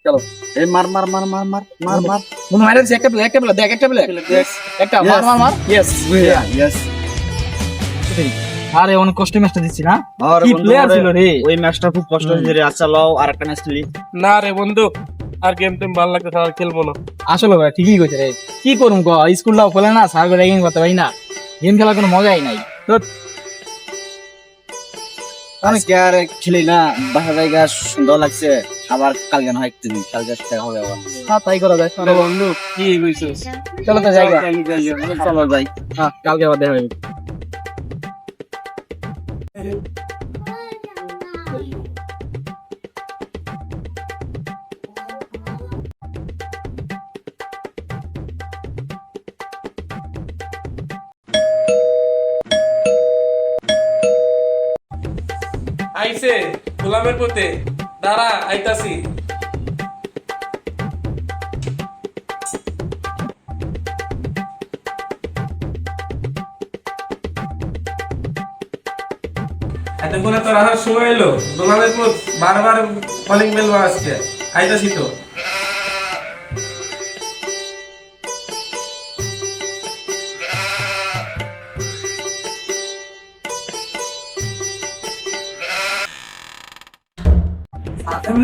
চলো। এই মার মার মার মার মার মার মার। বন্ধু মাইরে দিছি, একটা প্লে দেখ, একটা প্লে একটা মার মার মার। Yes yes. আরে অনেক কষ্ট ম্যাচটা দিচ্ছি না, আরে কি বন্ধু প্লেয়ার ওরে, ছিল রে। ওই ম্যাচটা খুব কষ্ট হয়েছে রে। আচ্ছা লও আর একটা ম্যাচ খেলি। না রে বন্ধু, আর গেম টেম ভালো লাগতে আর খেলবো না। আসলে ভাই ঠিকই কইছে রে, কি করুম গো, স্কুলটাও খোলে না, স্যার র্যাগিং করতে পারি না, গেম খেলার কোনো মজাই নাই। তো আজকে আর খেলি না, বাসা জায়গা সুন্দর লাগছে। আবার কালকে না হয় একটু দিন, কালকে দেখা হবে আবার। হ্যাঁ তাই করা যায়। আরে বন্ধু কি কইছিস? চলো তো জায়গা, চলো যাই। হ্যাঁ কালকে আবার দেখা হবে। আইছে গোলামের পথে, দাঁড়া আইতাছি। এতক্ষণে তো রাখার সময় এলো, গোলামের পথ বারবার কলিং বেল বাজছে। আইতাছি তো।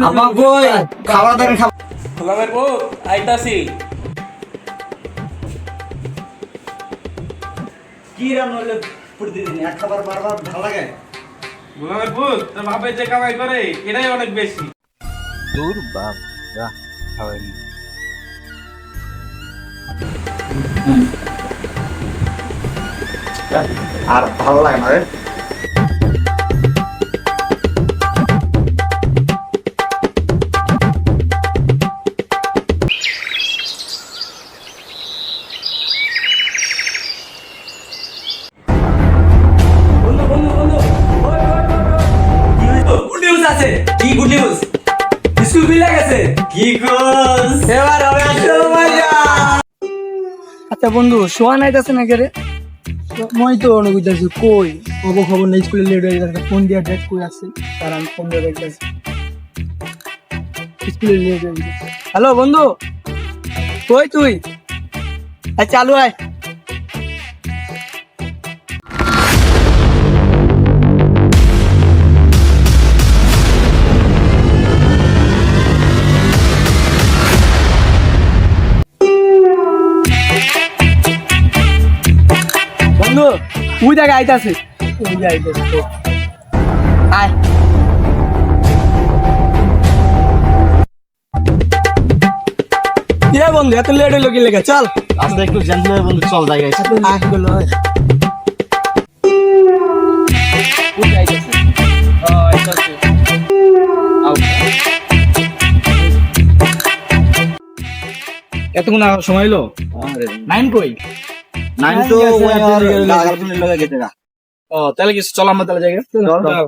আমার কই খাবার দেন খাবার। গোলামের পথ আইতাছি। কি রান্না হইলো প্রতিদিন এক খাবার বারবার ভালো লাগে? গোলামের পথ তোর বাপে যে কামাই করে এটাই অনেক বেশি। দূর বাপ, যা খাওয়াইনি। আর ভালো লাগে না রে। গুড নিউজ আছে। কি গুড নিউজ? স্কুল খুলে গেছে। কি কোস এবার হবে আসল মজা। আচ্ছা বন্ধু শোয়া নাইতাছে না কে রে? মই তো অনেক বুঝতেছি কই খবর খবর নেই, স্কুলে লেট হয়ে গেছে, ফোন দিয়া ডেট কই আছে, তার আমি ফোন দিয়ে দেখতেছি স্কুলে লেট হয়ে গেছে। হ্যালো বন্ধু, কই তুই? আচ্ছা চালু আয়। বন্ধু ওই জায়গা আইতাছে, ওই জায়গা আইতাছে তো। আয় এ বন্ধু এত লেট হইলো কি লেগে? চল আচ্ছা একটু জানতে হবে বন্ধু, চল জায়গায়। আয় গুলো আয়। ওই জায়গা আইতাছে। ও আইতাছে। আও এতক্ষণ আর সময় হইলো? নাইন কই? নাইন তো ওই আর গার্লফ্রেন্ডের লগে গেছে গা। ও তাহলে কি চল আমরা তাহলে জায়গা চল।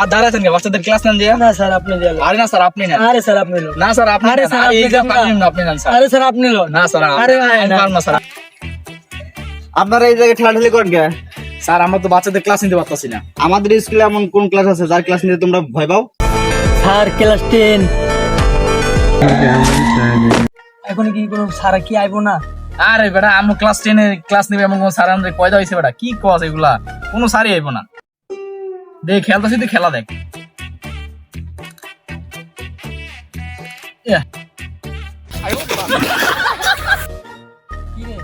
আর দাঁড়াছেন কে? বাচ্চাদের ক্লাস নেন যে? না স্যার আপনি দেন। আরে না স্যার আপনি নেন। আরে স্যার আপনি নেন। না স্যার আপনি। আরে স্যার আপনি নেন। আপনি নেন স্যার। আরে স্যার আপনি নেন। না স্যার আরে না স্যার। আপনারা এই জায়গায় ঠেলাঠেলি করেন কে? স্যার আমরা তো বাচ্চাদের ক্লাস নিতে পারতাছি না। আমাদের স্কুলে এমন কোন ক্লাস আছে যার ক্লাস নিতে তোমরা ভয় পাও? Sir class 10। এখন কি কোনো স্যার কি আইবো না? আরে বেটা আমরা ক্লাস 10 এর ক্লাস নিবে এমন কোন স্যার আমাদের পয়দা হইছে বেটা? কি কস এগুলা? কোনো স্যারই আইবো না। দেখ খেলতাছি তুই খেলা দেখ। ইয়া কি রে?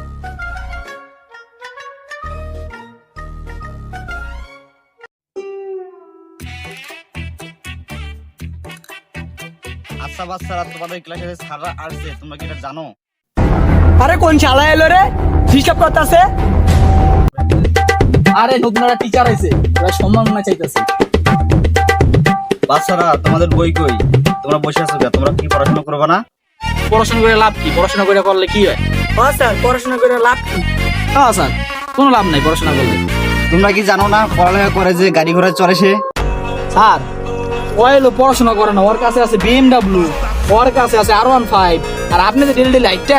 আচ্ছা বাচ্চারা, তোমাদের ক্লাসে স্যাররা আসছে, তোমরা কি এটা জানো? আরে কোন শালা এলো রে, হিসাব করতেছে। আরে নতুন একটা টিচার আইছে, ওরা সম্মাননা চাইতেছে। বাচ্চারা, তোমাদের বই কই? তোমরা বসে আছো কেন? তোমরা কি পড়াশোনা করবে না? পড়াশোনা করে লাভ কি? পড়াশোনা করে করলে কি হয়? হ্যাঁ স্যার, পড়াশোনা করে লাভ কি? হ্যাঁ স্যার, কোনো লাভ নাই পড়াশোনা করলে। তোমরা কি জানো না পড়ালেখা করে যে গাড়ি ঘোড়া চড়ে সে? স্যার, ওয়েলো পড়াশোনা করে না, ওর কাছে আছে BMW, ওর কাছে আছে R15, আর আপনি যে ডেলি লাইটটা